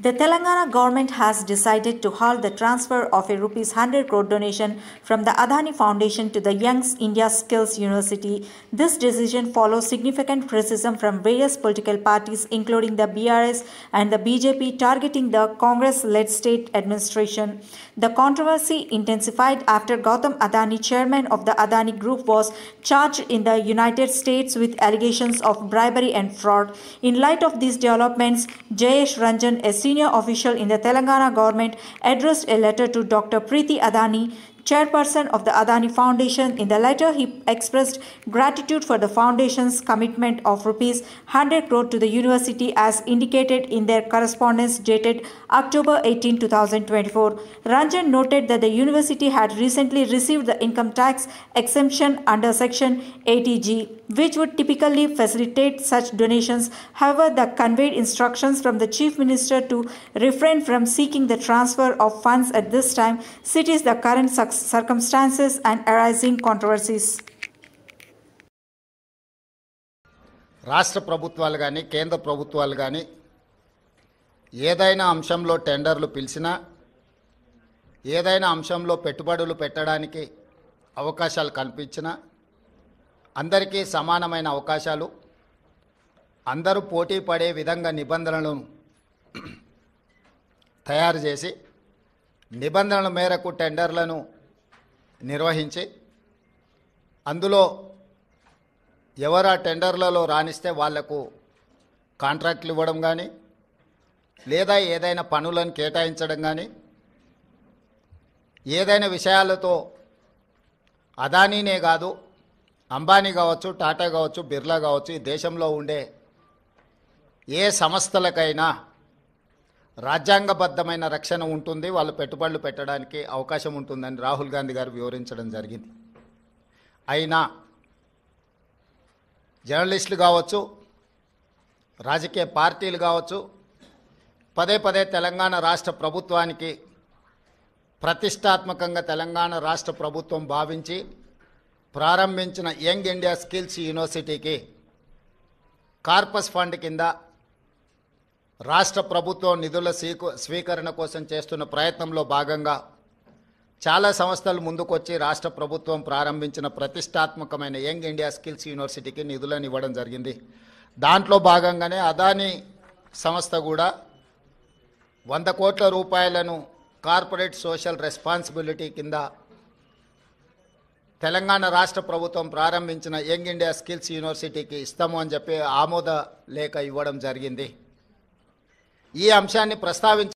The Telangana government has decided to halt the transfer of a Rs 100 crore donation from the Adani Foundation to the Young India Skills University. This decision follows significant criticism from various political parties, including the BRS and the BJP, targeting the Congress-led state administration. The controversy intensified after Gautam Adani, chairman of the Adani Group, was charged in the United States with allegations of bribery and fraud. In light of these developments, Jayesh Ranjan, a senior official in the Telangana government, addressed a letter to Dr. Preeti Adani, chairperson of the Adani Foundation. In the letter, he expressed gratitude for the foundation's commitment of Rs 100 crore to the university as indicated in their correspondence dated October 18, 2024. Ranjan noted that the university had recently received the income tax exemption under Section 80G, which would typically facilitate such donations. However, the conveyed instructions from the Chief Minister to refrain from seeking the transfer of funds at this time cites the current circumstances and arising controversies. రాష్ట్ర ప్రభుత్వాలు గాని కేంద్ర ప్రభుత్వాలు గాని ఏదైనా అంశంలో టెండర్లు పిలిచినా ఏదైనా అంశంలో పెట్టుబడులు పెట్టడానికి అవకాశాలు కల్పించినా అందరికీ సమానమైన అవకాశాలు అందరూ పోటీ పడే విధంగా నిబంధనలను తయారు చేసి నిబంధనల మేరకు టెండర్లను నిర్వహించి అందులో ఎవరు ఆ టెండర్లలో రాణిస్తే వాళ్లకు కాంట్రాక్టులు ఇవ్వడం కానీ లేదా ఏదైనా పనులను కేటాయించడం కానీ ఏదైనా విషయాలతో అదానీనే కాదు అంబానీ కావచ్చు టాటా కావచ్చు బిర్లా కావచ్చు ఈ దేశంలో ఉండే ఏ సంస్థలకైనా రాజ్యాంగబద్ధమైన రక్షణ ఉంటుంది, వాళ్ళు పెట్టుబడులు పెట్టడానికి అవకాశం ఉంటుందని రాహుల్ గాంధీ గారు వివరించడం జరిగింది. అయినా జర్నలిస్టులు కావచ్చు రాజకీయ పార్టీలు కావచ్చు పదే పదే తెలంగాణ రాష్ట్ర ప్రభుత్వానికి ప్రతిష్టాత్మకంగా తెలంగాణ రాష్ట్ర ప్రభుత్వం భావించి ప్రారంభించిన యంగ్ ఇండియా స్కిల్స్ యూనివర్సిటీకి కార్పస్ ఫండ్ కింద రాష్ట్ర ప్రభుత్వం నిధుల స్వీకరణ కోసం చేస్తున్న ప్రయత్నంలో భాగంగా చాలా సంస్థలు ముందుకొచ్చి రాష్ట్ర ప్రభుత్వం ప్రారంభించిన ప్రతిష్టాత్మకమైన యంగ్ ఇండియా స్కిల్స్ యూనివర్సిటీకి నిధులను ఇవ్వడం జరిగింది. దాంట్లో భాగంగానే అదానీ సంస్థ కూడా 100 కోట్ల రూపాయలను కార్పొరేట్ సోషల్ రెస్పాన్సిబిలిటీ కింద తెలంగాణ రాష్ట్ర ప్రభుత్వం ప్రారంభించిన యంగ్ ఇండియా స్కిల్స్ యూనివర్సిటీకి ఇస్తాము అని చెప్పి ఆమోద లేఖ ఇవ్వడం జరిగింది. ఈ అంశాన్ని ప్రస్తావించి